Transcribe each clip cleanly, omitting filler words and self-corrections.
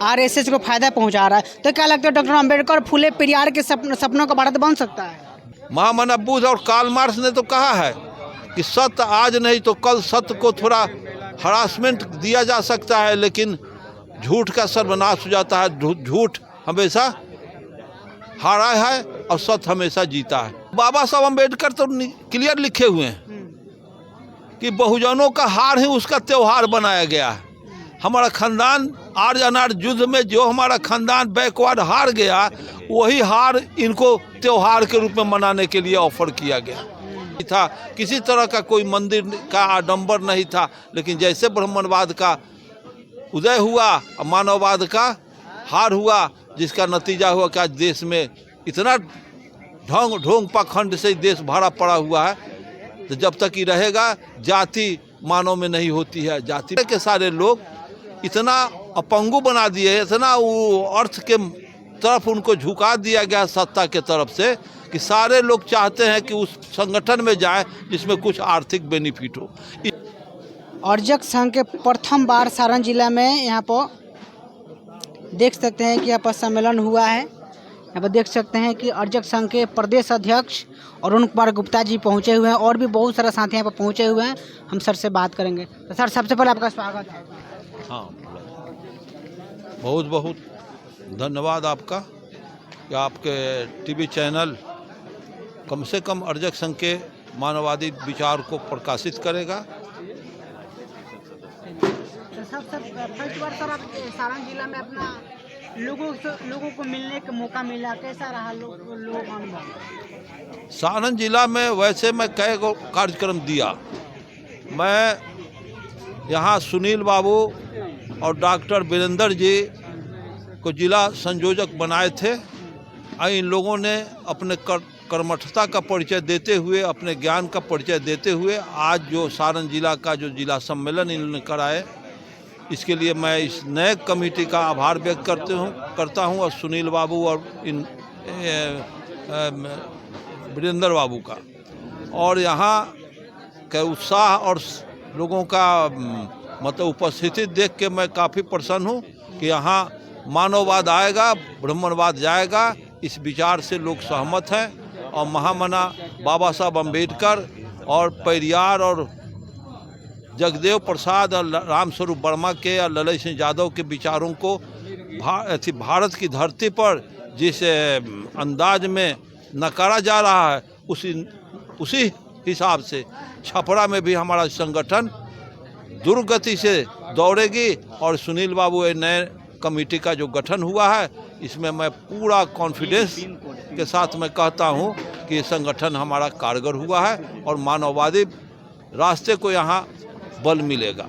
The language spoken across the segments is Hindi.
आरएसएस को फायदा पहुंचा रहा है, तो क्या लगता है डॉक्टर अंबेडकर फुले पेरियार के सपनों का भारत बन सकता है? महामना बुद्ध और कार्ल मार्क्स ने तो कहा है कि सत्य आज नहीं तो कल सत्य को थोड़ा हरासमेंट दिया जा सकता है, लेकिन झूठ का सर्वनाश हो जाता है। झूठ हमेशा हारा है और सत्य हमेशा जीता है। बाबा साहब अम्बेडकर तो क्लियर लिखे हुए हैं कि बहुजनों का हार ही उसका त्योहार बनाया गया है। हमारा खानदान आर्य अनार्य युद्ध में जो हमारा खानदान बैकवर्ड हार गया, वही हार इनको त्योहार के रूप में मनाने के लिए ऑफर किया गया था। किसी तरह का कोई मंदिर का आडंबर नहीं था, लेकिन जैसे ब्राह्मणवाद का उदय हुआ और मानववाद का हार हुआ, जिसका नतीजा हुआ कि आज देश में इतना ढोंग पाखंड से देश भरा पड़ा हुआ है। तो जब तक ही रहेगा, जाति मानव में नहीं होती है। जाति के सारे लोग इतना अपंगु बना दिए, इतना वो अर्थ के तरफ उनको झुका दिया गया सत्ता के तरफ से, कि सारे लोग चाहते हैं कि उस संगठन में जाए जिसमें कुछ आर्थिक बेनिफिट हो। अर्जक संघ के प्रथम बार सारण जिला में यहाँ पर देख सकते हैं कि यहाँ पर सम्मेलन हुआ है। यहाँ पर देख सकते हैं कि अर्जक संघ के प्रदेश अध्यक्ष अरुण कुमार गुप्ता जी पहुँचे हुए हैं, और भी बहुत सारे साथी यहाँ पर पहुँचे हुए हैं। हम सर से बात करेंगे। तो सर, सबसे पहले आपका स्वागत है। हाँ, बहुत बहुत धन्यवाद आपका कि आपके टीवी चैनल कम से कम अर्जक संघ के मानववादी विचार को प्रकाशित करेगा। फर्स्ट बार सर आप सारण जिला में अपना लोगों को मिलने का मौका मिला, कैसा रहा लोगों का अनुभव? सारण जिला में वैसे मैं कई कार्यक्रम दिया। मैं यहाँ सुनील बाबू और डॉक्टर वीरेंद्र जी को जिला संयोजक बनाए थे। इन लोगों ने अपने कर्मठता का परिचय देते हुए, अपने ज्ञान का परिचय देते हुए आज जो सारण जिला का जो जिला सम्मेलन इन्होंने कराए, इसके लिए मैं इस नए कमेटी का आभार व्यक्त करता हूं और सुनील बाबू और इन वीरेंद्र बाबू का। और यहाँ के उत्साह और लोगों का मतलब उपस्थिति देख के मैं काफ़ी प्रसन्न हूँ कि यहाँ मानववाद आएगा, ब्राह्मणवाद जाएगा, इस विचार से लोग सहमत हैं। और महामना बाबा साहब अम्बेडकर और पेरियार और जगदेव प्रसाद और रामस्वरूप वर्मा के और ललई सिंह यादव के विचारों को भारत की धरती पर जिस अंदाज में नकारा जा रहा है, उसी हिसाब से छपरा में भी हमारा संगठन दुर्गति से दौड़ेगी। और सुनील बाबू नए कमेटी का जो गठन हुआ है, इसमें मैं पूरा कॉन्फिडेंस के साथ मैं कहता हूं कि ये संगठन हमारा कारगर हुआ है और मानववादी रास्ते को यहाँ बल मिलेगा।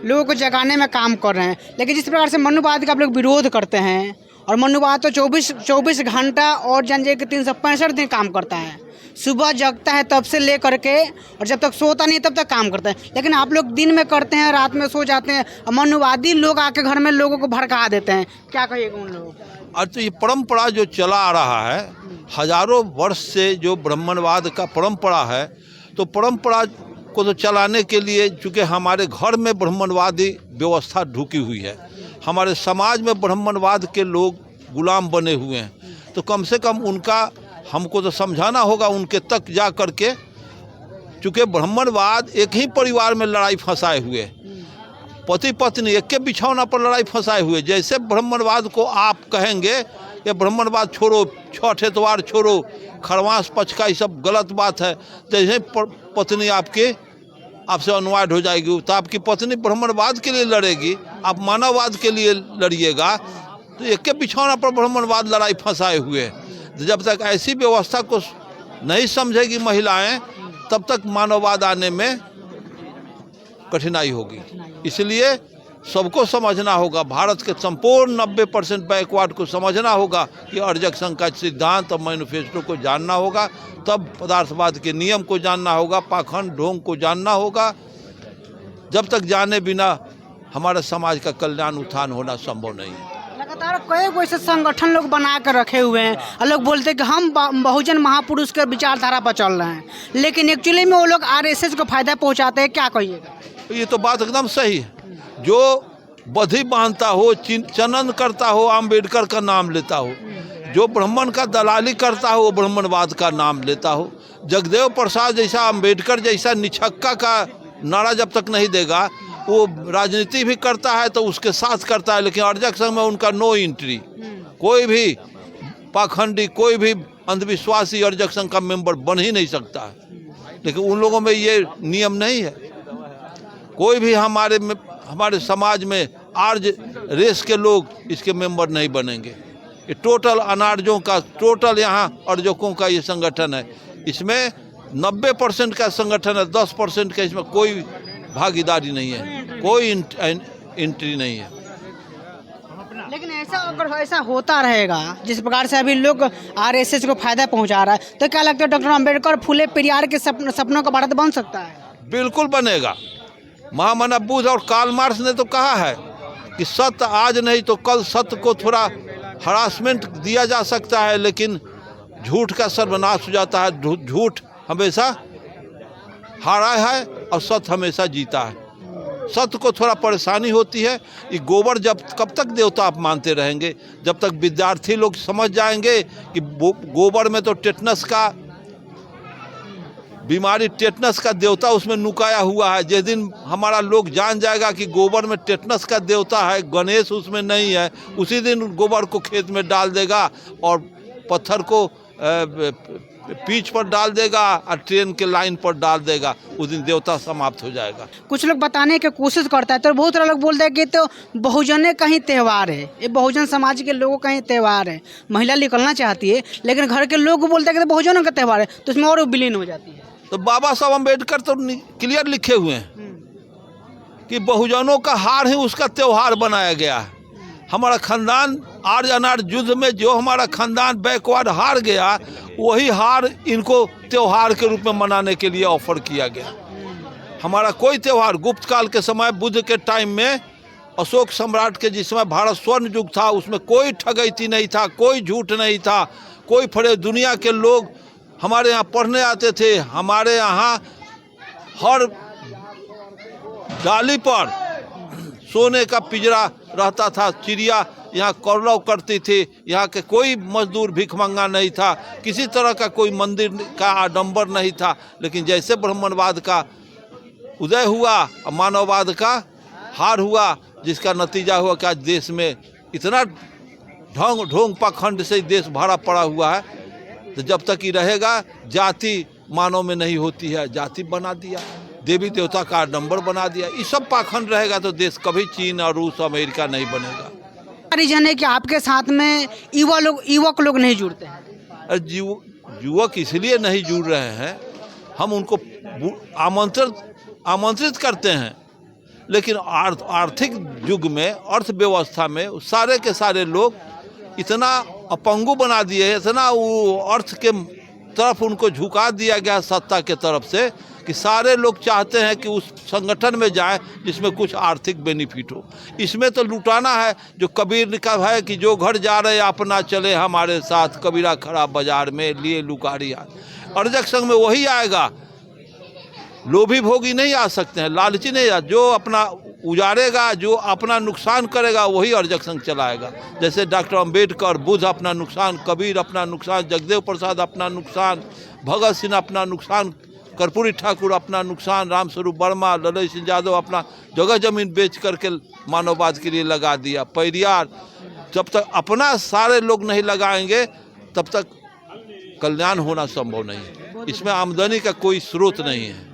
लोगों को जगाने में काम कर रहे हैं, लेकिन जिस प्रकार से मनुवाद का आप लोग विरोध करते हैं, और मनुवाद तो 24 घंटा और जनजे के 365 दिन काम करता है। सुबह जगता है तब से ले करके, और जब तक सोता नहीं तब तक काम करता है। लेकिन आप लोग दिन में करते हैं, रात में सो जाते हैं, और मनुवादी लोग आके घर में लोगों को भड़का देते हैं। क्या कहिएगा उन लोगों को? अच्छा, ये परंपरा जो चला आ रहा है, हजारों वर्ष से जो ब्राह्मणवाद का परंपरा है, तो परंपरा को तो चलाने के लिए चूँकि हमारे घर में ब्राह्मणवादी व्यवस्था ढुकी हुई है, हमारे समाज में ब्राह्मणवाद के लोग गुलाम बने हुए हैं, तो कम से कम उनका हमको तो समझाना होगा उनके तक जा कर के। चूँकि ब्राह्मणवाद एक ही परिवार में लड़ाई फंसाए हुए, पति पत्नी एक के बिछौना पर लड़ाई फंसाए हुए। जैसे ब्राह्मणवाद को आप कहेंगे कि ब्राह्मणवाद छोड़ो, छठ एतवार छोड़ो, खरवास पचका, ये सब गलत बात है, जैसे पत्नी आपसे अनवाइड हो जाएगी, तो आपकी पत्नी ब्राह्मणवाद के लिए लड़ेगी, आप मानववाद के लिए लड़िएगा, तो एक के बिछौना पर ब्राह्मणवाद लड़ाई फंसाए हुए है। तो जब तक ऐसी व्यवस्था को नहीं समझेगी महिलाएं, तब तक मानववाद आने में कठिनाई होगी। इसलिए सबको समझना होगा, भारत के संपूर्ण 90% बैकवर्ड को समझना होगा कि अर्जक संघ का सिद्धांत और मैनिफेस्टो को जानना होगा, तब पदार्थवाद के नियम को जानना होगा, पाखंड ढोंग को जानना होगा। जब तक जाने बिना हमारे समाज का कल्याण उत्थान होना संभव नहीं है। लगातार कई ऐसे संगठन लोग बना कर रखे हुए हैं और लोग बोलते हैं कि हम बहुजन महापुरुष के विचारधारा पर चल रहे हैं, लेकिन एक्चुअली में वो लोग आरएसएस को फायदा पहुंचाते हैं। क्या कहिएगा? ये तो बात एकदम सही है। जो बधी बांधता हो, चनन करता हो, अम्बेडकर का नाम लेता हो, जो ब्राह्मण का दलाली करता हो, वो ब्राह्मणवाद का नाम लेता हो। जगदेव प्रसाद जैसा, अम्बेडकर जैसा निछक्का का नारा जब तक नहीं देगा, वो राजनीति भी करता है तो उसके साथ करता है, लेकिन अर्जक संघ में उनका नो एंट्री। कोई भी पाखंडी, कोई भी अंधविश्वासी अर्जक संघ का मेंबर बन ही नहीं सकता है। लेकिन उन लोगों में ये नियम नहीं है। कोई भी हमारे समाज में आर्य रेस के लोग इसके मेंबर नहीं बनेंगे। ये टोटल अनार्यों का, टोटल यहाँ अर्जकों का ये संगठन है। इसमें 90% का संगठन है, 10% का इसमें कोई भागीदारी नहीं है, कोई एंट्री नहीं है। लेकिन ऐसा अगर ऐसा होता रहेगा जिस प्रकार से अभी लोग आरएसएस को फायदा पहुंचा रहा है, तो क्या लगता है डॉक्टर अम्बेडकर फूले पेरियार के सपनों का भारत बन सकता है? बिल्कुल बनेगा। महामना बुद्ध और कार्ल मार्क्स ने तो कहा है कि सत्य आज नहीं तो कल सत्य को थोड़ा हरासमेंट दिया जा सकता है, लेकिन झूठ का सर्वनाश हो जाता है। झूठ हमेशा हारा है और सत्य हमेशा जीता है। सत्य को थोड़ा परेशानी होती है। ये गोबर कब तक देवता आप मानते रहेंगे? जब तक विद्यार्थी लोग समझ जाएंगे कि गोबर में तो टेटनस का बीमारी, टेटनस का देवता उसमें नुकाया हुआ है। जिस दिन हमारा लोग जान जाएगा कि गोबर में टेटनस का देवता है, गणेश उसमें नहीं है, उसी दिन गोबर को खेत में डाल देगा और पत्थर को पीच पर डाल देगा और ट्रेन के लाइन पर डाल देगा। उस दिन देवता समाप्त हो जाएगा। कुछ लोग बताने की कोशिश करता है तो बहुत सारे लोग बोलते हैं कि तो बहुजन का ही त्यौहार है, ये बहुजन समाज के लोगों का ही त्यौहार है। महिला निकलना चाहती है लेकिन घर के लोग बोलते हैं कि तो बहुजनों का त्यौहार है, तो उसमें और विलीन हो जाती है। तो बाबा साहब अम्बेडकर तो क्लियर लिखे हुए हैं कि बहुजनों का हार ही उसका त्यौहार बनाया गया है। हमारा खानदान आर्य अनार्य युद्ध में जो हमारा खानदान बैकवर्ड हार गया, वही हार इनको त्यौहार के रूप में मनाने के लिए ऑफर किया गया। हमारा कोई त्यौहार गुप्त काल के समय, बुद्ध के टाइम में, अशोक सम्राट के जिस समय भारत स्वर्ण युग था, उसमें कोई ठगैती नहीं था, कोई झूठ नहीं था, कोई फरे। दुनिया के लोग हमारे यहाँ पढ़ने आते थे। हमारे यहाँ हर डाली पर सोने का पिंजरा रहता था, चिड़िया यहाँ कौरव करती थी। यहाँ के कोई मजदूर भिखमंगा नहीं था, किसी तरह का कोई मंदिर का आडंबर नहीं था। लेकिन जैसे ब्राह्मणवाद का उदय हुआ और मानववाद का हार हुआ, जिसका नतीजा हुआ कि आज देश में इतना ढोंग पाखंड से देश भरा पड़ा हुआ है। तो जब तक ही रहेगा, जाति मानव में नहीं होती है, जाति बना दिया, देवी देवता का आडंबर बना दिया। ये सब पाखंड रहेगा तो देश कभी चीन और रूस अमेरिका नहीं बनेगा। रीजन है कि आपके साथ में युवक लोग नहीं जुड़ते हैं। युवक इसलिए नहीं जुड़ रहे हैं, हम उनको आमंत्रित करते हैं, लेकिन आर्थिक युग में, अर्थव्यवस्था में सारे के सारे लोग इतना अपंगु बना दिए हैं, इतना वो अर्थ के तरफ उनको झुका दिया गया सत्ता के तरफ से, कि सारे लोग चाहते हैं कि उस संगठन में जाएं जिसमें कुछ आर्थिक बेनिफिट हो। इसमें तो लुटाना है। जो कबीर का है कि जो घर जा रहे अपना चले हमारे साथ, कबीरा खड़ा बाजार में लिए लुकारिया। अर्जक संघ में वही आएगा। लोभी भोगी नहीं आ सकते हैं, लालची नहीं। जो अपना उजाड़ेगा, जो अपना नुकसान करेगा, वही अर्जक संघ चलाएगा। जैसे डॉक्टर अम्बेडकर, बुद्ध अपना नुकसान, कबीर अपना नुकसान, जगदेव प्रसाद अपना नुकसान, भगत सिंह अपना नुकसान, कर्पूरी ठाकुर अपना नुकसान, रामस्वरूप वर्मा, ललन सिंह यादव अपना जगह जमीन बेच करके मानववाद के लिए लगा दिया। पेरियार, जब तक अपना सारे लोग नहीं लगाएंगे तब तक कल्याण होना संभव नहीं है। इसमें आमदनी का कोई स्रोत नहीं है।